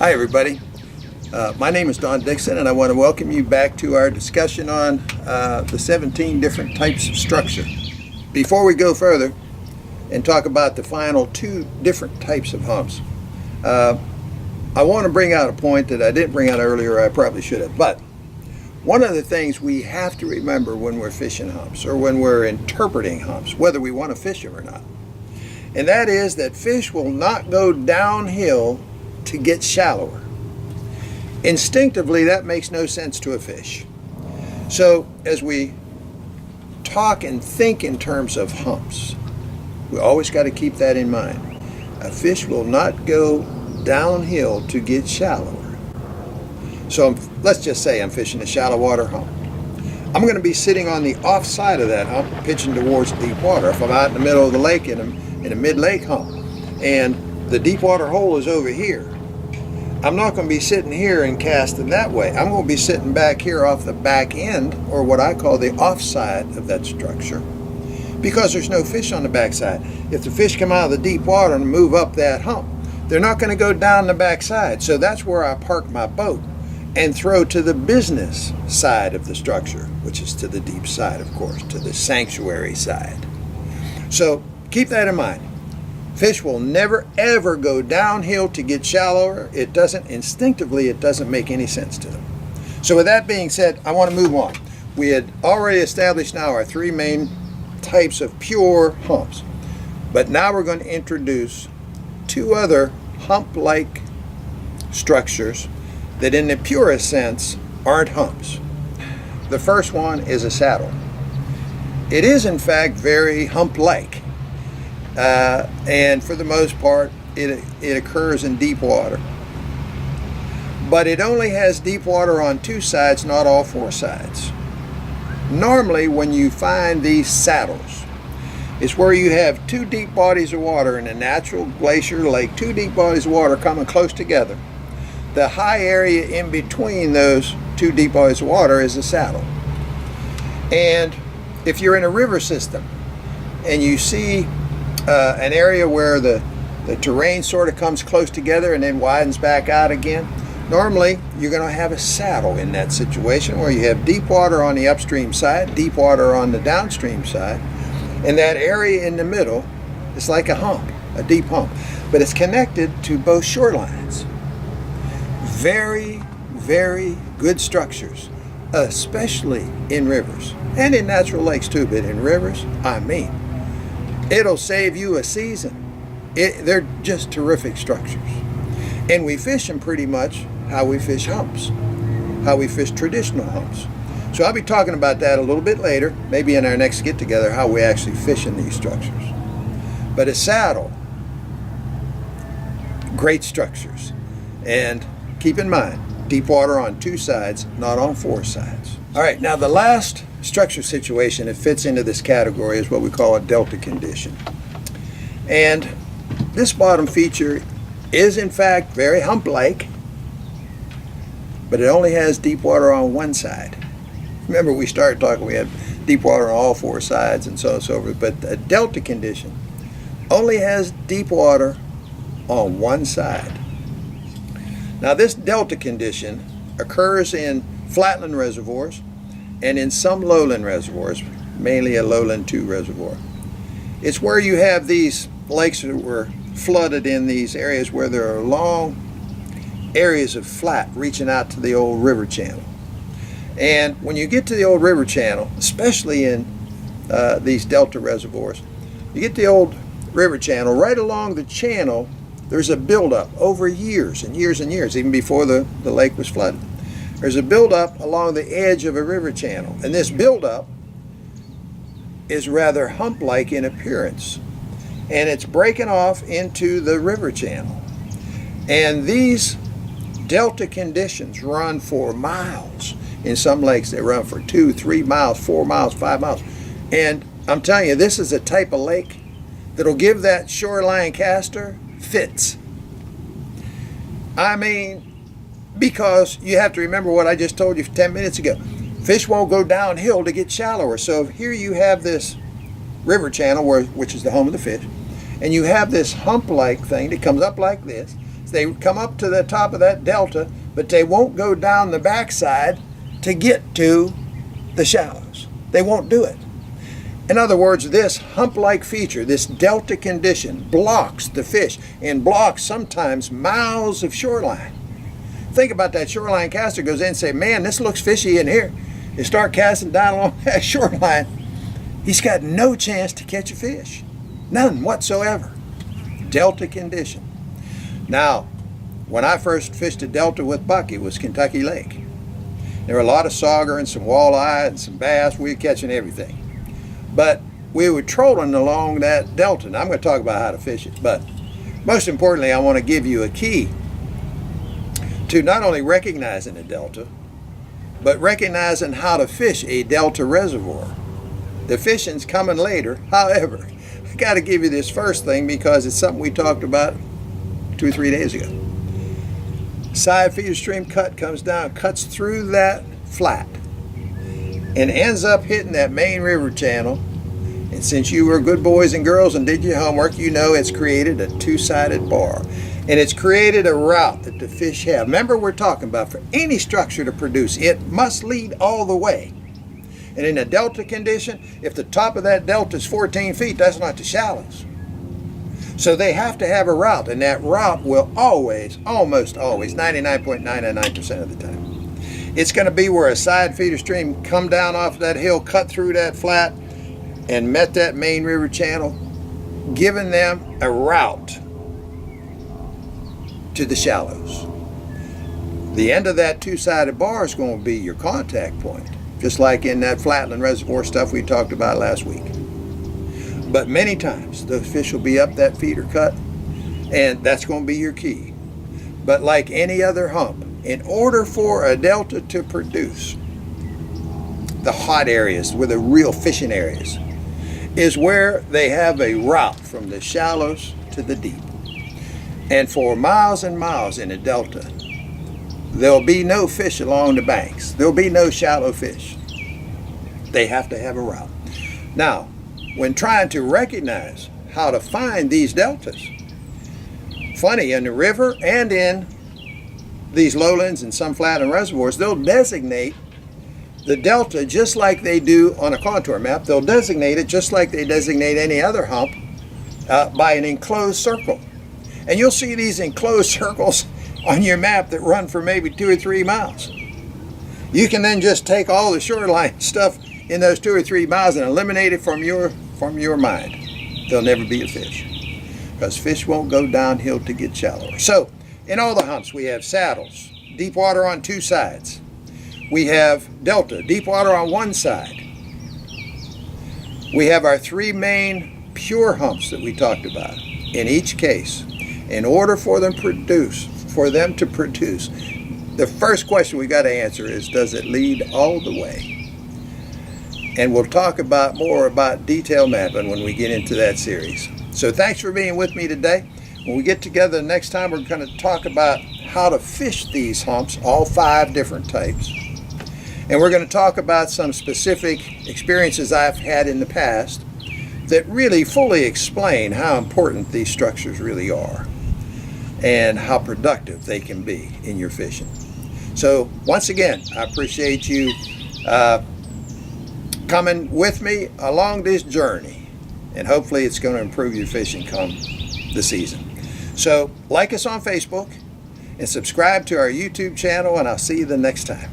Hi everybody, my name is Dickson and I want to welcome you back to our discussion on the 17 different types of structure. Before we go further and talk about the final two different types of humps, I want to bring out a point that I didn't bring out earlier. I probably should have, but one of the things we have to remember when we're fishing humps or when we're interpreting humps, whether we want to fish them or not, and that is that fish will not go downhill to get shallower. Instinctively, that makes no sense to a fish. So as we talk and think in terms of humps, we always got to keep that in mind. A fish will not go downhill to get shallower. So let's just say I'm fishing a shallow water hump. I'm going to be sitting on the off side of that hump, pitching towards deep water. If I'm out in the middle of the lake in a mid-lake hump and the deep water hole is over here, I'm not going to be sitting here and casting that way. I'm going to be sitting back here off the back end, or what I call the offside of that structure, because there's no fish on the backside. If the fish come out of the deep water and move up that hump, they're not going to go down the backside. So that's where I park my boat and throw to the business side of the structure, which is to the deep side, of course, to the sanctuary side. So keep that in mind. Fish will never ever go downhill to get shallower. It doesn't make any sense to them. So with that being said, I want to move on. We had already established now our three main types of pure humps. But now we're going to introduce two other hump-like structures that in the purest sense aren't humps. The first one is a saddle. It is in fact very hump-like. And for the most part, it occurs in deep water. But it only has deep water on two sides, not all four sides. Normally, when you find these saddles, it's where you have two deep bodies of water in a natural glacier lake, two deep bodies of water coming close together. The high area in between those two deep bodies of water is a saddle. And if you're in a river system and you see an area where the terrain sort of comes close together and then widens back out again, normally you're going to have a saddle in that situation where you have deep water on the upstream side, deep water on the downstream side, and that area in the middle is like a hump, a deep hump, but it's connected to both shorelines. Very, very good structures, especially in rivers and in natural lakes too, but in rivers, it'll save you a season. They're just terrific structures. And we fish them pretty much how we fish humps, how we fish traditional humps. So I'll be talking about that a little bit later, maybe in our next get-together, how we actually fish in these structures. But a saddle, great structures. And keep in mind, deep water on two sides, not on four sides. All right, now the last structure situation that fits into this category is what we call a delta condition. And this bottom feature is in fact very hump-like, but it only has deep water on one side. Remember, we started talking, we had deep water on all four sides and so on and so forth, but a delta condition only has deep water on one side. Now this delta condition occurs in flatland reservoirs and in some lowland reservoirs, mainly a lowland 2 reservoir. It's where you have these lakes that were flooded in these areas where there are long areas of flat reaching out to the old river channel. And when you get to the old river channel, especially in these delta reservoirs, you get the old river channel, right along the channel there's a buildup over years and years and years, even before the lake was flooded. There's a buildup along the edge of a river channel, and this buildup is rather hump-like in appearance, and it's breaking off into the river channel. And these delta conditions run for miles. In some lakes they run for 2, 3 miles, 4 miles, 5 miles. And I'm telling you, this is a type of lake that'll give that shoreline caster fits. Because you have to remember what I just told you 10 minutes ago. Fish won't go downhill to get shallower. So here you have this river channel, which is the home of the fish, and you have this hump-like thing that comes up like this. It's They come up to the top of that delta, but they won't go down the backside to get to the shallows. They won't do it. In other words, this hump-like feature, this delta condition, blocks the fish and blocks sometimes miles of shoreline. Think about that shoreline caster goes in and say, man, this looks fishy in here. You start casting down along that shoreline, he's got no chance to catch a fish. None whatsoever. Delta condition. Now, when I first fished a delta with Buck, it was Kentucky Lake. There were a lot of sauger and some walleye and some bass. We were catching everything. But we were trolling along that delta. And I'm going to talk about how to fish it. But most importantly, I want to give you a key to not only recognizing a delta, but recognizing how to fish a delta reservoir. The fishing's coming later. However, I got to give you this first thing because it's something we talked about 2 or 3 days ago. Side feeder stream cut comes down, cuts through that flat, and ends up hitting that main river channel. And since you were good boys and girls and did your homework, you know it's created a two-sided bar. And it's created a route that the fish have. Remember, we're talking about for any structure to produce, it must lead all the way. And in a delta condition, if the top of that delta is 14 feet, that's not the shallows. So they have to have a route, and that route will always, almost always, 99.999% of the time, it's going to be where a side feeder stream come down off that hill, cut through that flat, and met that main river channel, giving them a route to the shallows. The end of that two-sided bar is going to be your contact point, just like in that flatland reservoir stuff we talked about last week. But many times the fish will be up that feeder cut, and that's going to be your key. But like any other hump, in order for a delta to produce, the hot areas, where the real fishing areas, is where they have a route from the shallows to the deep. And for miles and miles in a delta, there'll be no fish along the banks. There'll be no shallow fish. They have to have a route. Now, when trying to recognize how to find these deltas, funny, in the river and in these lowlands and some flatland reservoirs, they'll designate the delta just like they do on a contour map. They'll designate it just like they designate any other hump by an enclosed circle. And you'll see these enclosed circles on your map that run for maybe 2 or 3 miles. You can then just take all the shoreline stuff in those 2 or 3 miles and eliminate it from your mind. There'll never be a fish, because fish won't go downhill to get shallower. So in all the humps, we have saddles, deep water on 2 sides. We have delta, deep water on 1 side. We have our 3 main pure humps that we talked about. In each case, in order for them to produce, the first question we got to answer is, does it lead all the way? And we'll talk more about detail mapping when we get into that series. So thanks for being with me today. When we get together next time, we're going to talk about how to fish these humps, all 5 different types. And we're going to talk about some specific experiences I've had in the past that really fully explain how important these structures really are and how productive they can be in your fishing. So once again, I appreciate you coming with me along this journey, and hopefully it's going to improve your fishing come the season. So like us on Facebook and subscribe to our YouTube channel, and I'll see you the next time.